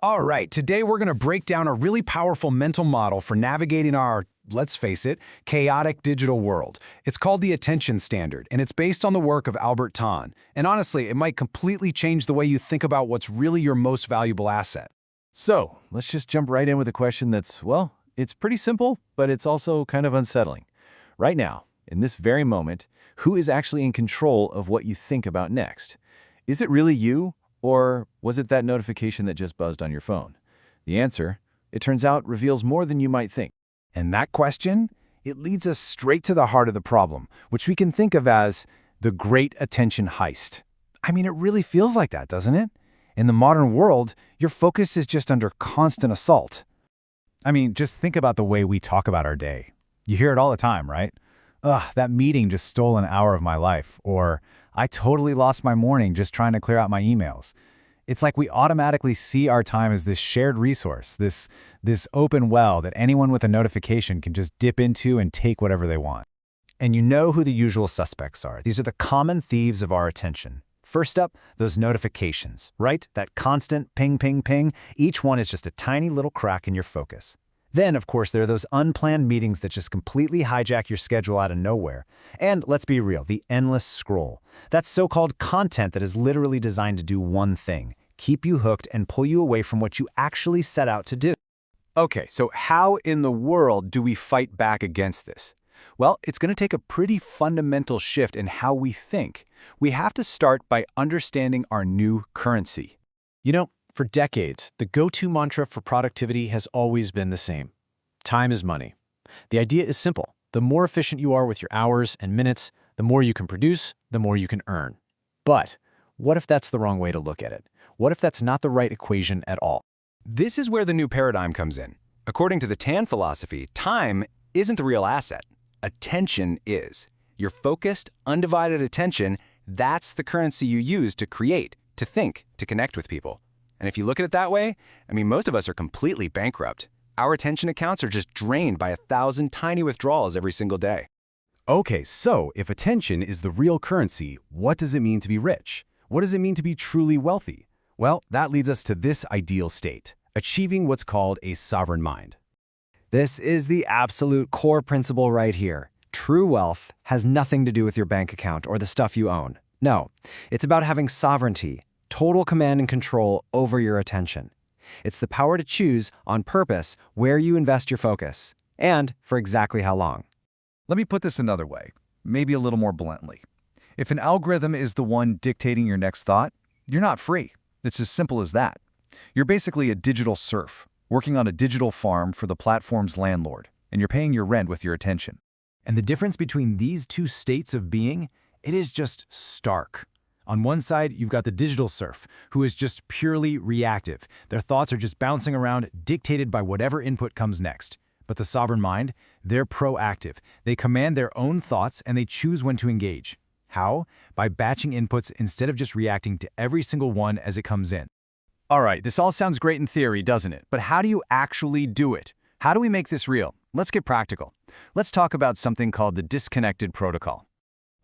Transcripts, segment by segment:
All right, today we're going to break down a really powerful mental model for navigating our, let's face it, chaotic digital world. It's called the attention standard, and it's based on the work of Albert. And honestly, it might completely change the way you think about what's really your most valuable asset. So, let's just jump right in with a question that's, well, it's pretty simple, but it's also kind of unsettling. Right now, in this very moment, who is actually in control of what you think about next? Is it really you? Or was it that notification that just buzzed on your phone? The answer, it turns out, reveals more than you might think. And that question, it leads us straight to the heart of the problem, which we can think of as the great attention heist. I mean, it really feels like that, doesn't it? In the modern world, your focus is just under constant assault. I mean, just think about the way we talk about our day. You hear it all the time, right? Ugh, that meeting just stole an hour of my life, or I totally lost my morning just trying to clear out my emails. It's like we automatically see our time as this shared resource, this open well that anyone with a notification can just dip into and take whatever they want. And you know who the usual suspects are. These are the common thieves of our attention. First up, those notifications, right? That constant ping, ping, ping. Each one is just a tiny little crack in your focus. Then, of course, there are those unplanned meetings that just completely hijack your schedule out of nowhere. And let's be real, the endless scroll. That's so-called content that is literally designed to do one thing: keep you hooked and pull you away from what you actually set out to do. Okay, so how in the world do we fight back against this? Well, it's going to take a pretty fundamental shift in how we think. We have to start by understanding our new currency. For decades, the go-to mantra for productivity has always been the same. Time is money. The idea is simple. The more efficient you are with your hours and minutes, the more you can produce, the more you can earn. But what if that's the wrong way to look at it? What if that's not the right equation at all? This is where the new paradigm comes in. According to the Tan philosophy, time isn't the real asset. Attention is. Your focused, undivided attention, that's the currency you use to create, to think, to connect with people. And if you look at it that way, most of us are completely bankrupt. Our attention accounts are just drained by 1,000 tiny withdrawals every single day. Okay, so if attention is the real currency, what does it mean to be rich? What does it mean to be truly wealthy? Well, that leads us to this ideal state, achieving what's called a sovereign mind. This is the absolute core principle right here. True wealth has nothing to do with your bank account or the stuff you own. No, it's about having sovereignty, total command and control over your attention. It's the power to choose, on purpose, where you invest your focus, and for exactly how long. Let me put this another way, maybe a little more bluntly. If an algorithm is the one dictating your next thought, you're not free. It's as simple as that. You're basically a digital serf, working on a digital farm for the platform's landlord, and you're paying your rent with your attention. And the difference between these two states of being, it is just stark. On one side, you've got the digital serf, who is just purely reactive. Their thoughts are just bouncing around, dictated by whatever input comes next. But the sovereign mind, they're proactive. They command their own thoughts and they choose when to engage. How? By batching inputs instead of just reacting to every single one as it comes in. All right, this all sounds great in theory, doesn't it? But how do you actually do it? How do we make this real? Let's get practical. Let's talk about something called the disconnected protocol.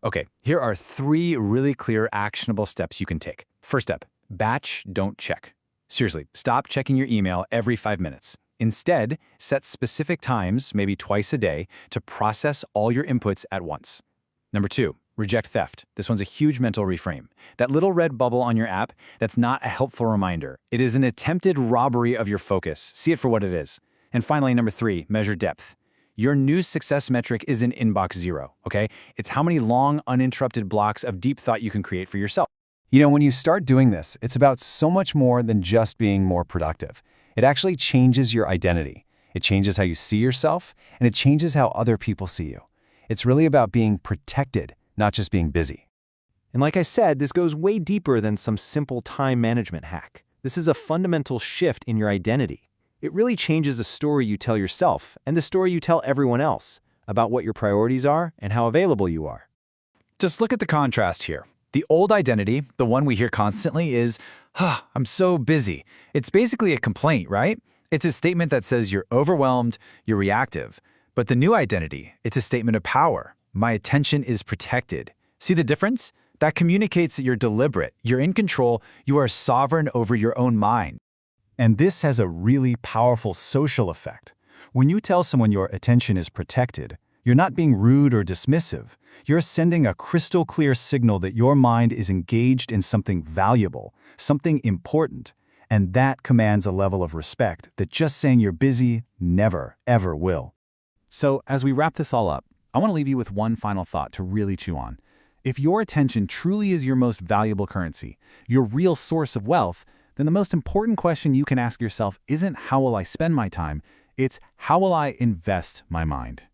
Okay, here are 3 really clear, actionable steps you can take. First step, batch, don't check. Seriously, stop checking your email every 5 minutes. Instead, set specific times, maybe twice a day, to process all your inputs at once. Number 2, reject theft. This one's a huge mental reframe. That little red bubble on your app, that's not a helpful reminder. It is an attempted robbery of your focus. See it for what it is. And finally, number 3, measure depth. Your new success metric isn't inbox 0, okay? It's how many long, uninterrupted blocks of deep thought you can create for yourself. When you start doing this, it's about so much more than just being more productive. It actually changes your identity. It changes how you see yourself, and it changes how other people see you. It's really about being protected, not just being busy. And like I said, this goes way deeper than some simple time management hack. This is a fundamental shift in your identity. It really changes the story you tell yourself and the story you tell everyone else about what your priorities are and how available you are. Just look at the contrast here. The old identity, the one we hear constantly, is, I'm so busy. It's basically a complaint, right? It's a statement that says you're overwhelmed, you're reactive. But the new identity, it's a statement of power. My attention is protected. See the difference? That communicates that you're deliberate, you're in control, you are sovereign over your own mind. And this has a really powerful social effect. When you tell someone your attention is protected, you're not being rude or dismissive. You're sending a crystal clear signal that your mind is engaged in something valuable, something important, and that commands a level of respect that just saying you're busy never, ever will. So, as we wrap this all up, I want to leave you with one final thought to really chew on. If your attention truly is your most valuable currency, your real source of wealth, then the most important question you can ask yourself isn't how will I spend my time, it's how will I invest my mind?